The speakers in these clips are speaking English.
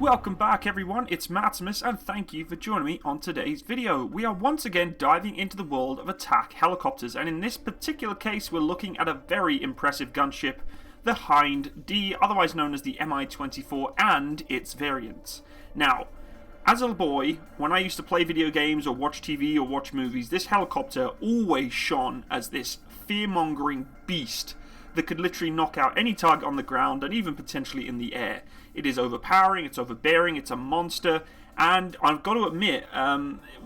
Welcome back everyone, it's Matsimus and thank you for joining me on today's video. We are once again diving into the world of attack helicopters, and in this particular case we're looking at a very impressive gunship, the Hind D, otherwise known as the Mi-24, and its variants. Now, as a boy, when I used to play video games or watch TV or watch movies, this helicopter always shone as this fear-mongering beast that could literally knock out any target on the ground and even potentially in the air. It is overpowering, it's overbearing, it's a monster, and I've got to admit,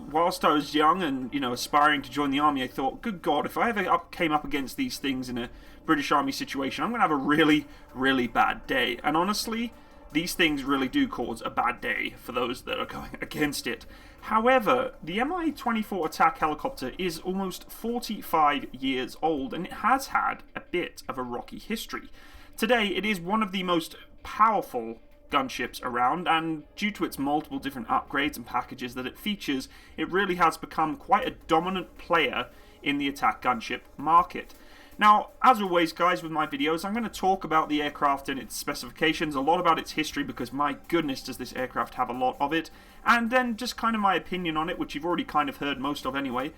whilst I was young and aspiring to join the army, I thought, good God, if I ever came up against these things in a British Army situation, I'm going to have a really, really bad day. And honestly, these things really do cause a bad day for those that are going against it. However, the Mi-24 attack helicopter is almost 45 years old, and it has had a bit of a rocky history. Today, it is one of the most powerful gunships around, and due to its multiple different upgrades and packages that it features, it really has become quite a dominant player in the attack gunship market. Now, as always guys, with my videos, I'm going to talk about the aircraft and its specifications, a lot about its history, because my goodness does this aircraft have a lot of it, and then just kind of my opinion on it, which you've already kind of heard most of anyway.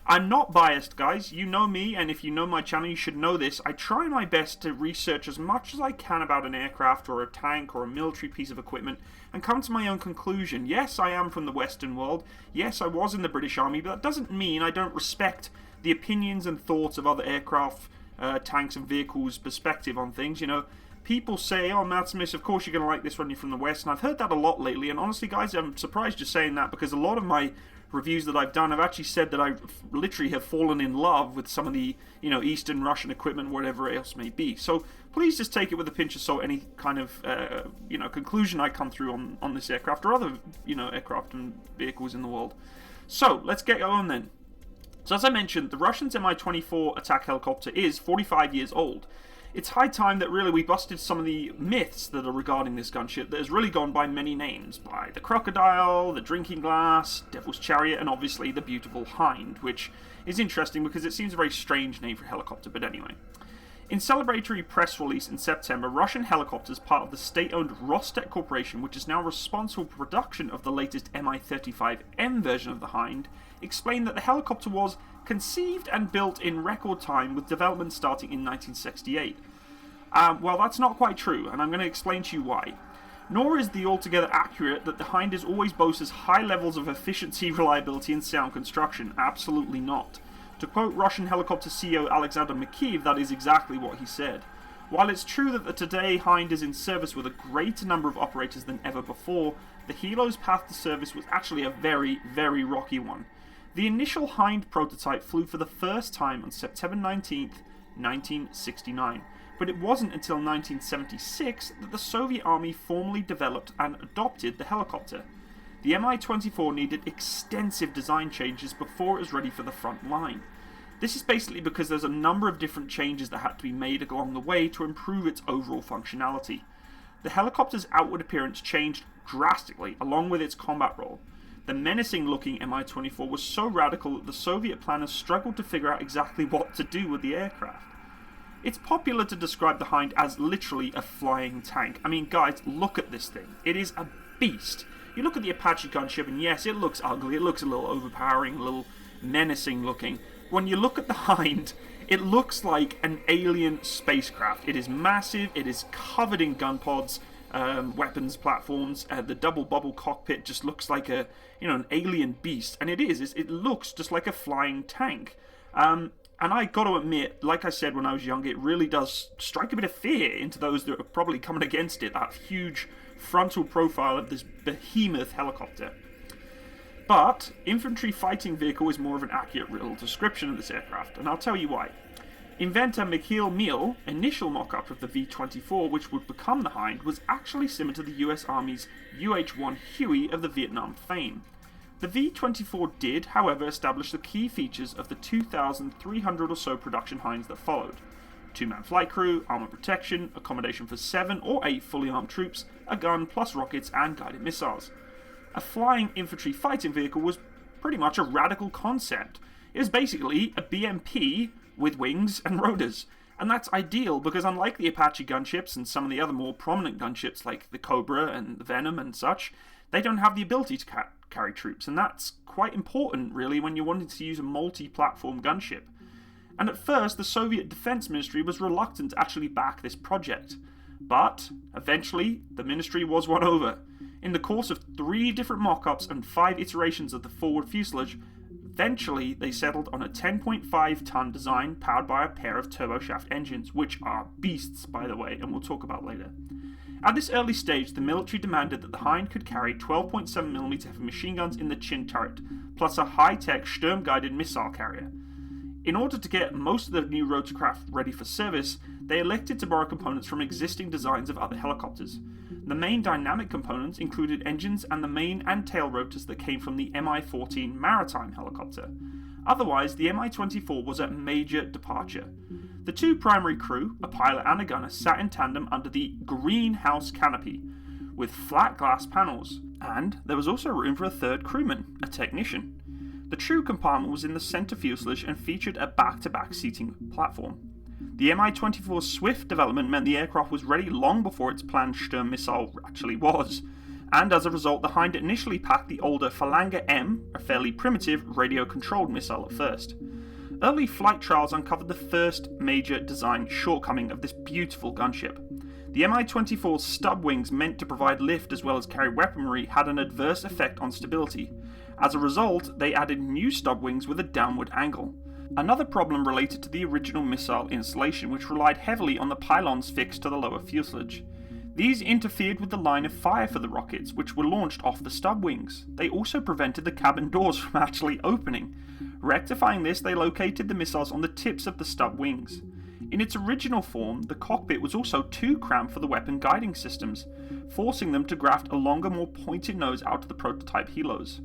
I'm not biased, guys. You know me, and if you know my channel, you should know this. I try my best to research as much as I can about an aircraft or a tank or a military piece of equipment and come to my own conclusion. Yes, I am from the Western world. Yes, I was in the British Army, but that doesn't mean I don't respect the opinions and thoughts of other aircraft, tanks and vehicles' perspective on things. People say, oh, Matsimus, of course you're going to like this when you're from the West, and I've heard that a lot lately, and honestly, guys, I'm surprised you're saying that, because a lot of my reviews that I've done, I've actually said that I literally have fallen in love with some of the, Eastern Russian equipment, whatever else may be. So please just take it with a pinch of salt, any kind of, conclusion I come through on this aircraft, or other, aircraft and vehicles in the world. So, let's get going then. So as I mentioned, the Russians' Mi-24 attack helicopter is 45 years old. It's high time that really we busted some of the myths that are regarding this gunship that has really gone by many names, by the Crocodile, the Drinking Glass, Devil's Chariot, and obviously the beautiful Hind, which is interesting because it seems a very strange name for a helicopter, but anyway. In celebratory press release in September, Russian Helicopters, part of the state-owned Rostec Corporation, which is now responsible for production of the latest Mi-35M version of the Hind, explained that the helicopter was conceived and built in record time, with development starting in 1968. Well, that's not quite true, and I'm going to explain to you why. Nor is the altogether accurate that the Hind is always boasts high levels of efficiency, reliability, and sound construction. Absolutely not. To quote Russian helicopter CEO Alexander Mikheyev, that is exactly what he said. While it's true that the today Hind is in service with a greater number of operators than ever before, the Helo's path to service was actually a very, very rocky one. The initial Hind prototype flew for the first time on September 19th, 1969, but it wasn't until 1976 that the Soviet Army formally developed and adopted the helicopter. The Mi-24 needed extensive design changes before it was ready for the front line. This is basically because there's a number of different changes that had to be made along the way to improve its overall functionality. The helicopter's outward appearance changed drastically along with its combat role. The menacing-looking Mi-24 was so radical that the Soviet planners struggled to figure out exactly what to do with the aircraft. It's popular to describe the Hind as literally a flying tank. I mean, guys, look at this thing. It is a beast. You look at the Apache gunship, and yes, it looks ugly, it looks a little overpowering, a little menacing-looking. When you look at the Hind, it looks like an alien spacecraft. It is massive, it is covered in gun pods, weapons platforms. The double bubble cockpit just looks like an alien beast, and it looks just like a flying tank. And I got to admit, like I said when I was young, it really does strike a bit of fear into those that are probably coming against it, that huge frontal profile of this behemoth helicopter. But infantry fighting vehicle is more of an accurate real description of this aircraft, and I'll tell you why. Inventor Mikhail Mil, initial mock-up of the V-24, which would become the Hind, was actually similar to the US Army's UH-1 Huey of the Vietnam fame. The V-24 did, however, establish the key features of the 2,300 or so production Hinds that followed. Two-man flight crew, armor protection, accommodation for 7 or 8 fully armed troops, a gun plus rockets and guided missiles. A flying infantry fighting vehicle was pretty much a radical concept. It was basically a BMP with wings and rotors. And that's ideal because unlike the Apache gunships and some of the other more prominent gunships like the Cobra and the Venom and such, they don't have the ability to carry troops, and that's quite important really when you're wanting to use a multi-platform gunship. And at first the Soviet Defense Ministry was reluctant to actually back this project. But eventually the ministry was won over. In the course of 3 different mock-ups and 5 iterations of the forward fuselage, eventually they settled on a 10.5-ton design powered by a pair of turboshaft engines, which are beasts by the way, and we'll talk about later. At this early stage, the military demanded that the Hind could carry 12.7mm heavy machine guns in the chin turret, plus a high-tech Sturm-guided missile carrier. In order to get most of the new rotorcraft ready for service, they elected to borrow components from existing designs of other helicopters. The main dynamic components included engines and the main and tail rotors that came from the Mi-14 maritime helicopter. Otherwise, the Mi-24 was a major departure. The 2 primary crew, a pilot and a gunner, sat in tandem under the greenhouse canopy, with flat glass panels, and there was also room for a 3rd crewman, a technician. The true compartment was in the centre fuselage and featured a back-to-back seating platform. The Mi-24's swift development meant the aircraft was ready long before its planned Sturm missile actually was, and as a result the Hind initially packed the older Phalange M, a fairly primitive radio-controlled missile at first. Early flight trials uncovered the first major design shortcoming of this beautiful gunship. The Mi-24's stub wings meant to provide lift as well as carry weaponry had an adverse effect on stability. As a result, they added new stub wings with a downward angle. Another problem related to the original missile installation, which relied heavily on the pylons fixed to the lower fuselage. These interfered with the line of fire for the rockets, which were launched off the stub wings. They also prevented the cabin doors from actually opening. Rectifying this, they located the missiles on the tips of the stub wings. In its original form, the cockpit was also too cramped for the weapon guiding systems, forcing them to graft a longer, more pointed nose out to the prototype helos.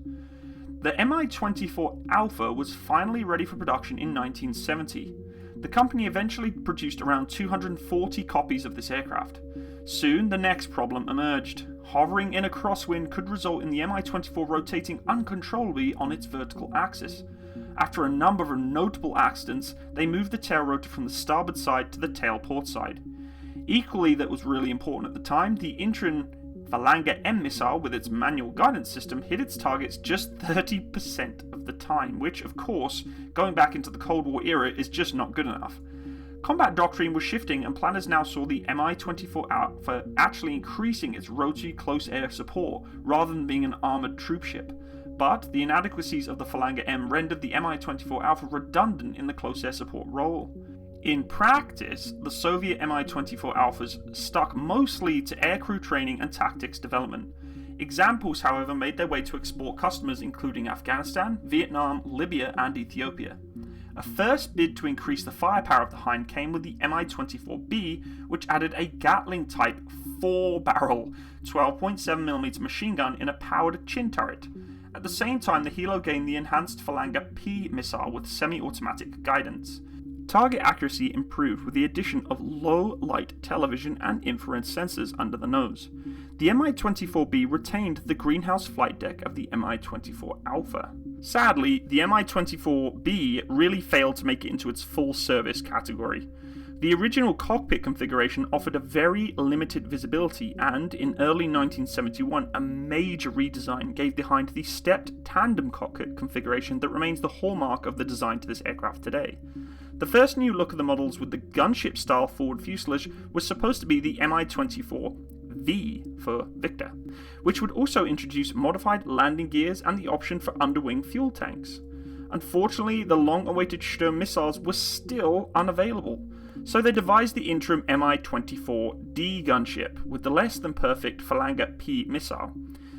The Mi-24 Alpha was finally ready for production in 1970. The company eventually produced around 240 copies of this aircraft. Soon, the next problem emerged. Hovering in a crosswind could result in the Mi-24 rotating uncontrollably on its vertical axis. After a number of notable accidents, they moved the tail rotor from the starboard side to the tail port side. Equally, that was really important at the time, the Intran Phalange M missile with its manual guidance system hit its targets just 30% of the time, which, of course, going back into the Cold War era is just not good enough. Combat doctrine was shifting and planners now saw the Mi-24 Alpha actually increasing its rotary close air support rather than being an armoured troop ship. But the inadequacies of the Phalange M rendered the Mi-24 Alpha redundant in the close air support role. In practice, the Soviet Mi-24 Alphas stuck mostly to aircrew training and tactics development. Examples, however, made their way to export customers including Afghanistan, Vietnam, Libya and Ethiopia. A first bid to increase the firepower of the Hind came with the Mi-24B, which added a Gatling-type 4-barrel 12.7mm machine gun in a powered chin turret. At the same time, the helo gained the enhanced Phalange P missile with semi-automatic guidance. Target accuracy improved with the addition of low-light television and infrared sensors under the nose. The Mi-24B retained the greenhouse flight deck of the Mi-24 Alpha. Sadly, the Mi-24B really failed to make it into its full service category. The original cockpit configuration offered a very limited visibility, and in early 1971 a major redesign gave the Hind the stepped tandem cockpit configuration that remains the hallmark of the design to this aircraft today. The first new look of the models with the gunship style forward fuselage was supposed to be the Mi-24V for Victor, which would also introduce modified landing gears and the option for underwing fuel tanks. Unfortunately, the long-awaited Sturm missiles were still unavailable, so they devised the interim Mi-24D gunship with the less than perfect Phalange P missile.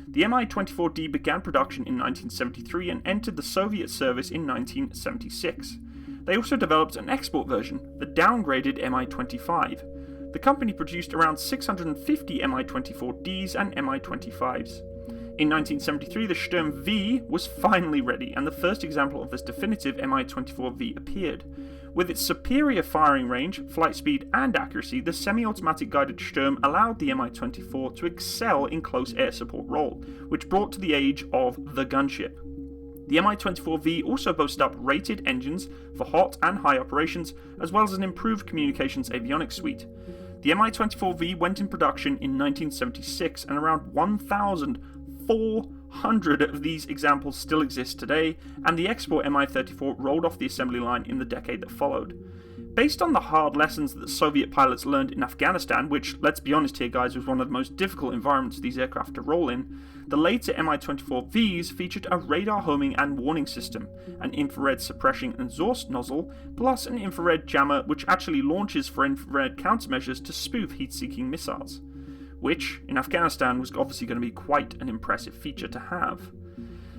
The Mi-24D began production in 1973 and entered the Soviet service in 1976. They also developed an export version, the downgraded Mi-25. The company produced around 650 Mi-24Ds and Mi-25s. In 1973, the Sturm V was finally ready, and the first example of this definitive Mi-24V appeared. With its superior firing range, flight speed, and accuracy, the semi-automatic guided Sturm allowed the Mi-24 to excel in close air support role, which brought to the age of the gunship. The Mi-24V also boasted up rated engines for hot and high operations, as well as an improved communications avionics suite. The Mi-24V went in production in 1976, and around 1,400 of these examples still exist today, and the export Mi-34 rolled off the assembly line in the decade that followed. Based on the hard lessons that Soviet pilots learned in Afghanistan, which, let's be honest here guys, was one of the most difficult environments for these aircraft to roll in, the later Mi-24Vs featured a radar homing and warning system, an infrared suppression exhaust nozzle, plus an infrared jammer which actually launches for infrared countermeasures to spoof heat-seeking missiles, which, in Afghanistan, was obviously going to be quite an impressive feature to have.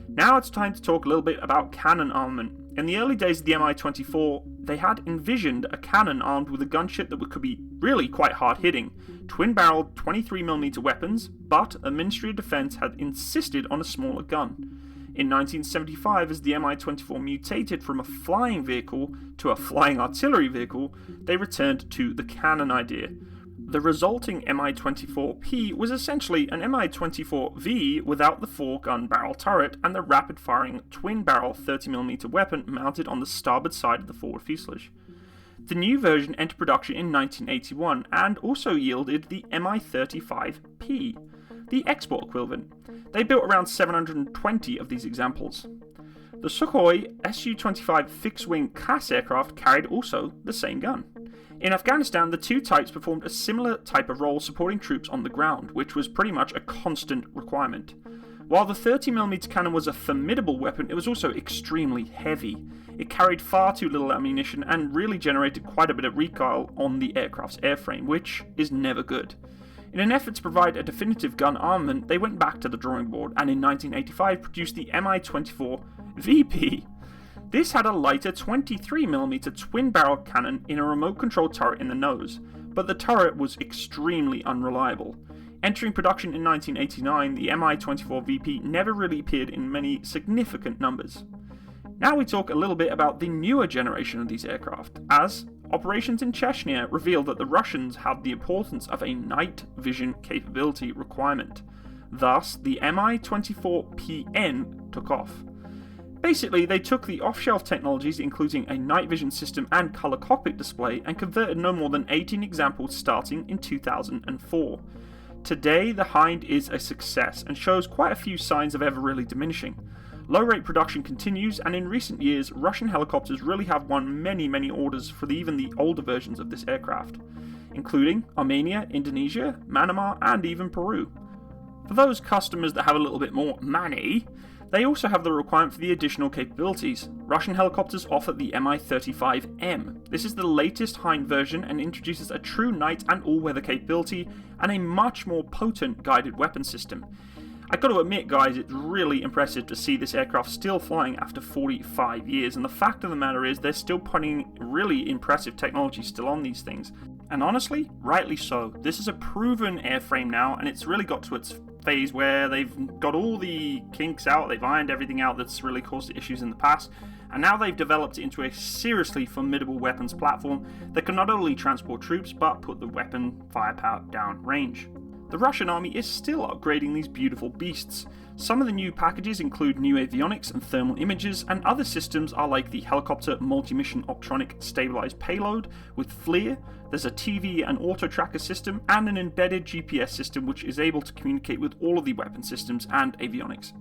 Now it's time to talk a little bit about cannon armament. In the early days of the Mi-24, they had envisioned a cannon armed with a gunship that could be really quite hard-hitting, twin-barreled 23mm weapons, but the Ministry of Defense had insisted on a smaller gun. In 1975, as the Mi-24 mutated from a flying vehicle to a flying artillery vehicle, they returned to the cannon idea. The resulting Mi-24P was essentially an Mi-24V without the 4-gun barrel turret and the rapid-firing twin-barrel 30mm weapon mounted on the starboard side of the forward fuselage. The new version entered production in 1981 and also yielded the Mi-35P, the export equivalent. They built around 720 of these examples. The Sukhoi Su-25 fixed-wing class aircraft carried also the same gun. In Afghanistan, the two types performed a similar type of role supporting troops on the ground, which was pretty much a constant requirement. While the 30mm cannon was a formidable weapon, it was also extremely heavy. It carried far too little ammunition and really generated quite a bit of recoil on the aircraft's airframe, which is never good. In an effort to provide a definitive gun armament, they went back to the drawing board and in 1985 produced the Mi-24 VP. This had a lighter 23mm twin-barrel cannon in a remote-control turret in the nose, but the turret was extremely unreliable. Entering production in 1989, the Mi-24 VP never really appeared in many significant numbers. Now we talk a little bit about the newer generation of these aircraft, as operations in Chechnya revealed that the Russians had the importance of a night vision capability requirement. Thus, the Mi-24PN took off. Basically, they took the off-shelf technologies including a night vision system and color cockpit display and converted no more than 18 examples starting in 2004. Today, the Hind is a success and shows quite a few signs of ever really diminishing. Low-rate production continues, and in recent years, Russian helicopters really have won many orders for even the older versions of this aircraft, including Armenia, Indonesia, Myanmar, and even Peru. For those customers that have a little bit more money, they also have the requirement for the additional capabilities. Russian helicopters offer the Mi-35M. This is the latest Hind version and introduces a true night and all-weather capability and a much more potent guided weapon system. I gotta admit guys, it's really impressive to see this aircraft still flying after 45 years, and the fact of the matter is they're still putting really impressive technology still on these things. And honestly, rightly so. This is a proven airframe now, and it's really got to its phase where they've got all the kinks out, they've ironed everything out that's really caused issues in the past, and now they've developed it into a seriously formidable weapons platform that can not only transport troops, but put the weapon firepower down range. The Russian army is still upgrading these beautiful beasts. Some of the new packages include new avionics and thermal images, and other systems are like the helicopter multi-mission optronic stabilized payload with FLIR. There's a TV and auto tracker system and an embedded GPS system which is able to communicate with all of the weapon systems and avionics.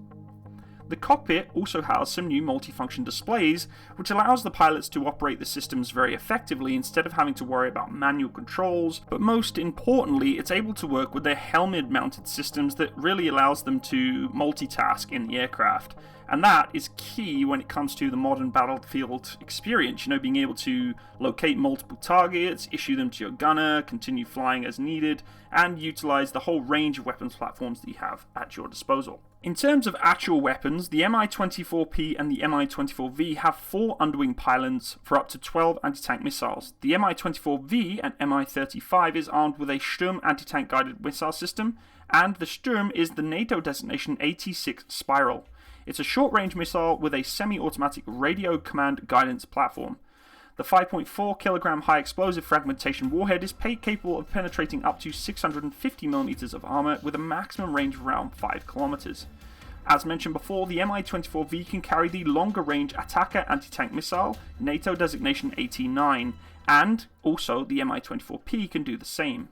The cockpit also has some new multifunction displays, which allows the pilots to operate the systems very effectively instead of having to worry about manual controls, but most importantly, it's able to work with their helmet-mounted systems that really allows them to multitask in the aircraft. And that is key when it comes to the modern battlefield experience, being able to locate multiple targets, issue them to your gunner, continue flying as needed, and utilize the whole range of weapons platforms that you have at your disposal. In terms of actual weapons, the Mi-24P and the Mi-24V have 4 underwing pylons for up to 12 anti-tank missiles. The Mi-24V and Mi-35 is armed with a Sturm anti-tank guided missile system, and the Sturm is the NATO designation AT-6 Spiral. It's a short-range missile with a semi-automatic radio command guidance platform. The 5.4 kg high explosive fragmentation warhead is capable of penetrating up to 650mm of armor with a maximum range of around 5 km. As mentioned before, the Mi-24V can carry the longer range Attacker anti-tank missile, NATO designation AT-9, and also the Mi-24P can do the same.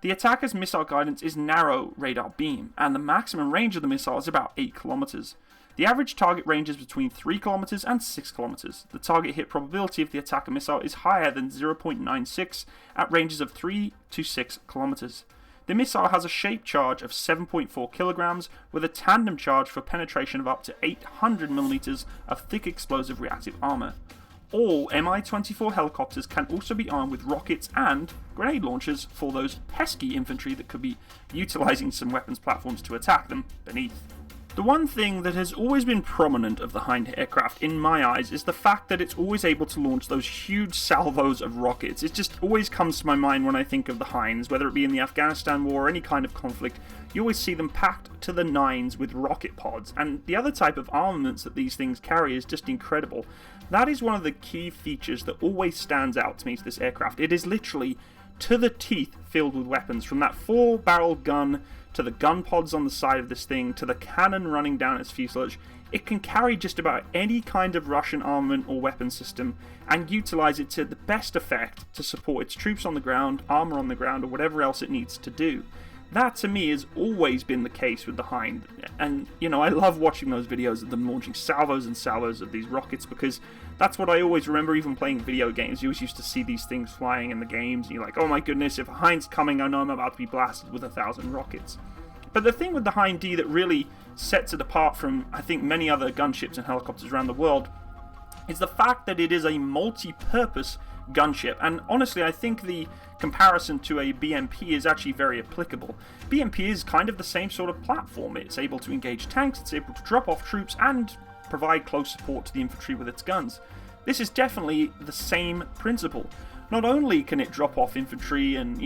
The Attacker's missile guidance is narrow radar beam, and the maximum range of the missile is about 8 kilometers. The average target range is between 3 kilometers and 6 kilometers. The target hit probability of the Attacker missile is higher than 0.96 at ranges of 3 to 6 kilometers. The missile has a shape charge of 7.4 kilograms with a tandem charge for penetration of up to 800 millimeters of thick explosive reactive armor. All Mi-24 helicopters can also be armed with rockets and grenade launchers for those pesky infantry that could be utilizing some weapons platforms to attack them beneath. The one thing that has always been prominent of the Hind aircraft in my eyes is the fact that it's always able to launch those huge salvos of rockets. It just always comes to my mind when I think of the Hinds, whether it be in the Afghanistan war or any kind of conflict. You always see them packed to the nines with rocket pods, and the other type of armaments that these things carry is just incredible. That is one of the key features that always stands out to me to this aircraft. It is literally to the teeth filled with weapons, from that 4-barrel gun to the gun pods on the side of this thing, to the cannon running down its fuselage. It can carry just about any kind of Russian armament or weapon system and utilize it to the best effect to support its troops on the ground, armor on the ground, or whatever else it needs to do. That to me has always been the case with the Hind, and I love watching those videos of them launching salvos and salvos of these rockets, because that's what I always remember. Even playing video games, you always used to see these things flying in the games, and you're like, oh my goodness, if a Hind's coming, I know I'm about to be blasted with 1,000 rockets. But the thing with the Hind D that really sets it apart from, I think, many other gunships and helicopters around the world is the fact that it is a multi-purpose gunship. And honestly, I think the comparison to a BMP is actually very applicable. BMP is kind of the same sort of platform. It's able to engage tanks, it's able to drop off troops, and provide close support to the infantry with its guns. This is definitely the same principle. Not only can it drop off infantry and,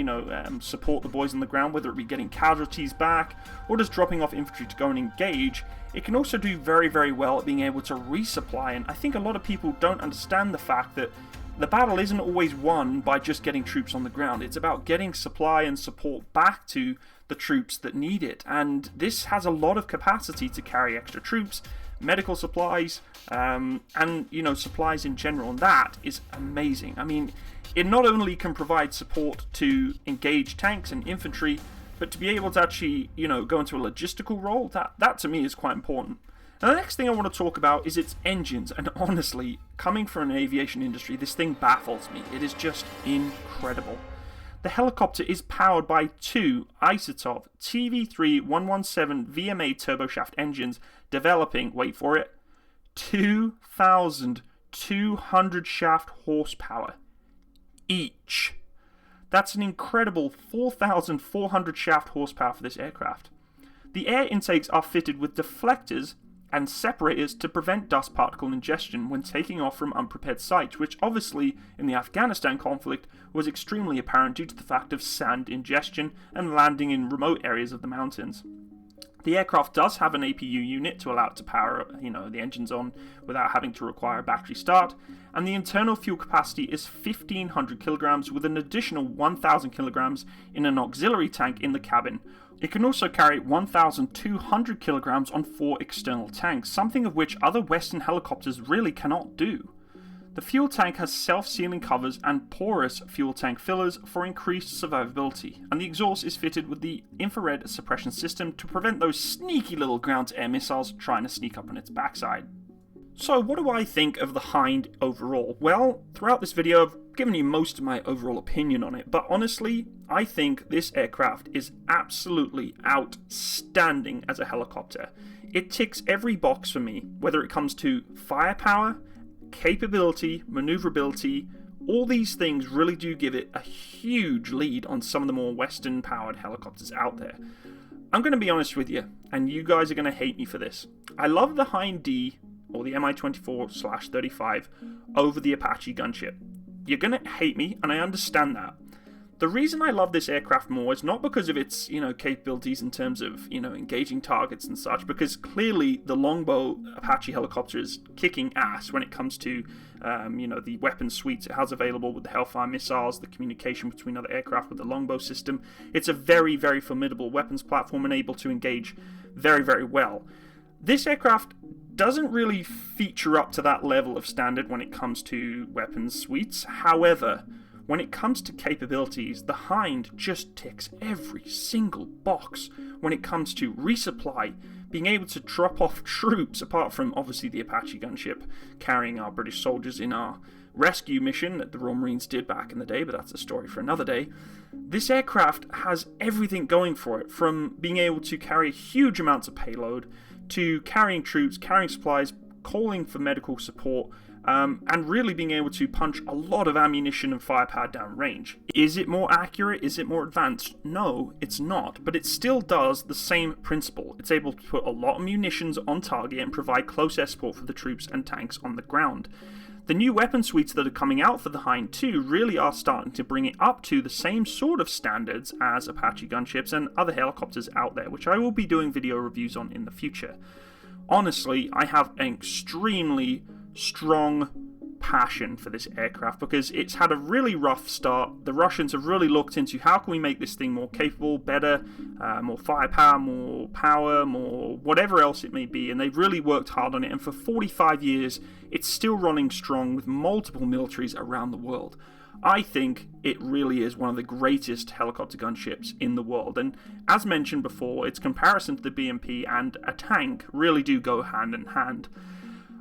support the boys on the ground, whether it be getting casualties back or just dropping off infantry to go and engage, it can also do very, very well at being able to resupply. And I think a lot of people don't understand the fact that the battle isn't always won by just getting troops on the ground. It's about getting supply and support back to the troops that need it. And this has a lot of capacity to carry extra troops, medical supplies, and supplies in general. And that is amazing. I mean, it not only can provide support to engage tanks and infantry, but to be able to actually, go into a logistical role, that to me is quite important. Now, the next thing I want to talk about is its engines, and honestly, coming from an aviation industry, this thing baffles me. It is just incredible. The helicopter is powered by two Isotov TV3-117 VMA turboshaft engines developing, wait for it, 2,200 shaft horsepower each. That's an incredible 4,400 shaft horsepower for this aircraft. The air intakes are fitted with deflectors and separators to prevent dust particle ingestion when taking off from unprepared sites, which obviously in the Afghanistan conflict was extremely apparent due to the fact of sand ingestion and landing in remote areas of the mountains. The aircraft does have an APU unit to allow it to power, the engines on without having to require a battery start, and the internal fuel capacity is 1,500 kilograms with an additional 1,000 kilograms in an auxiliary tank in the cabin. It can also carry 1,200 kilograms on 4 external tanks, something of which other Western helicopters really cannot do. The fuel tank has self-sealing covers and porous fuel tank fillers for increased survivability, and the exhaust is fitted with the infrared suppression system to prevent those sneaky little ground-to-air missiles trying to sneak up on its backside. So what do I think of the Hind overall? Well, throughout this video I've given you most of my overall opinion on it, but honestly, I think this aircraft is absolutely outstanding as a helicopter. It ticks every box for me, whether it comes to firepower, capability, maneuverability. All these things really do give it a huge lead on some of the more Western powered helicopters out there. I'm going to be honest with you, and you guys are going to hate me for this. I love the Hind D, or the Mi-24/35, over the Apache gunship. You're going to hate me, and I understand that. The reason I love this aircraft more is not because of its, capabilities in terms of, engaging targets and such, because clearly the Longbow Apache helicopter is kicking ass when it comes to, the weapon suites it has available with the Hellfire missiles, the communication between other aircraft with the Longbow system. It's a very, very formidable weapons platform and able to engage very, very well. This aircraft doesn't really feature up to that level of standard when it comes to weapons suites. However, when it comes to capabilities, the Hind just ticks every single box when it comes to resupply, being able to drop off troops, apart from obviously the Apache gunship carrying our British soldiers in our rescue mission that the Royal Marines did back in the day, but that's a story for another day. This aircraft has everything going for it, from being able to carry huge amounts of payload, to carrying troops, carrying supplies, calling for medical support, and really being able to punch a lot of ammunition and firepower down range. Is it more accurate? Is it more advanced? No, it's not, but it still does the same principle. It's able to put a lot of munitions on target and provide close air support for the troops and tanks on the ground. The new weapon suites that are coming out for the Hind 2 really are starting to bring it up to the same sort of standards as Apache gunships and other helicopters out there, which I will be doing video reviews on in the future. Honestly, I have an extremely strong passion for this aircraft because it's had a really rough start. The Russians have really looked into how can we make this thing more capable, better, more firepower, more power, more whatever else it may be, and they've really worked hard on it, and for 45 years it's still running strong with multiple militaries around the world. I think it really is one of the greatest helicopter gunships in the world, and as mentioned before, its comparison to the BMP and a tank really do go hand in hand.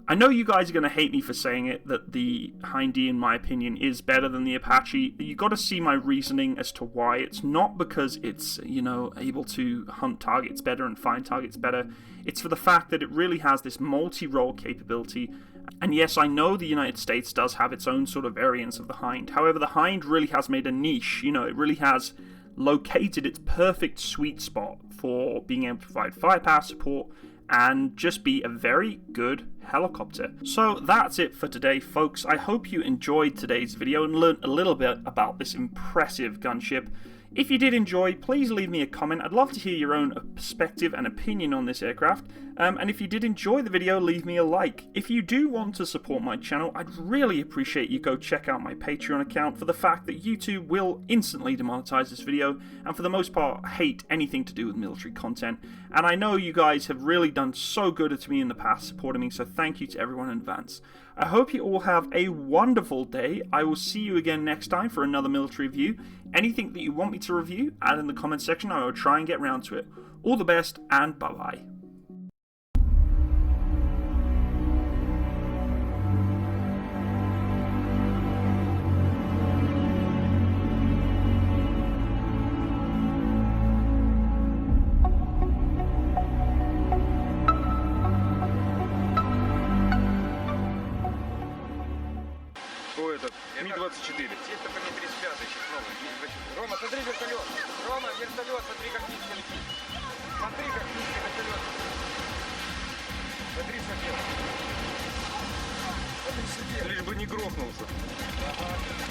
I know you guys are going to hate me for saying it, that the Hind D, in my opinion, is better than the Apache. You got to see my reasoning as to why. It's not because it's, able to hunt targets better and find targets better. It's for the fact that it really has this multi-role capability. And yes, I know the United States does have its own sort of variants of the Hind. However, the Hind really has made a niche. It really has located its perfect sweet spot for being able to provide firepower support and just be a very good helicopter. So that's it for today, folks. I hope you enjoyed today's video and learned a little bit about this impressive gunship. If you did enjoy, please leave me a comment. I'd love to hear your own perspective and opinion on this aircraft. And if you did enjoy the video, leave me a like. If you do want to support my channel, I'd really appreciate you go check out my Patreon account, for the fact that YouTube will instantly demonetize this video and for the most part hate anything to do with military content. And I know you guys have really done so good to me in the past supporting me, so thank you to everyone in advance. I hope you all have a wonderful day. I will see you again next time for another military review. Anything that you want me to review, add in the comment section. I will try and get round to it. All the best, and bye-bye. Ми-24. Сетка по Ми-35, сейчас новый. Ми-24. Рома, смотри вертолет. Рома, вертолет, смотри, как низко летит. Смотри, как низко вертолет. Смотри, смотри. Смотри, лишь бы не грохнулся. Ага.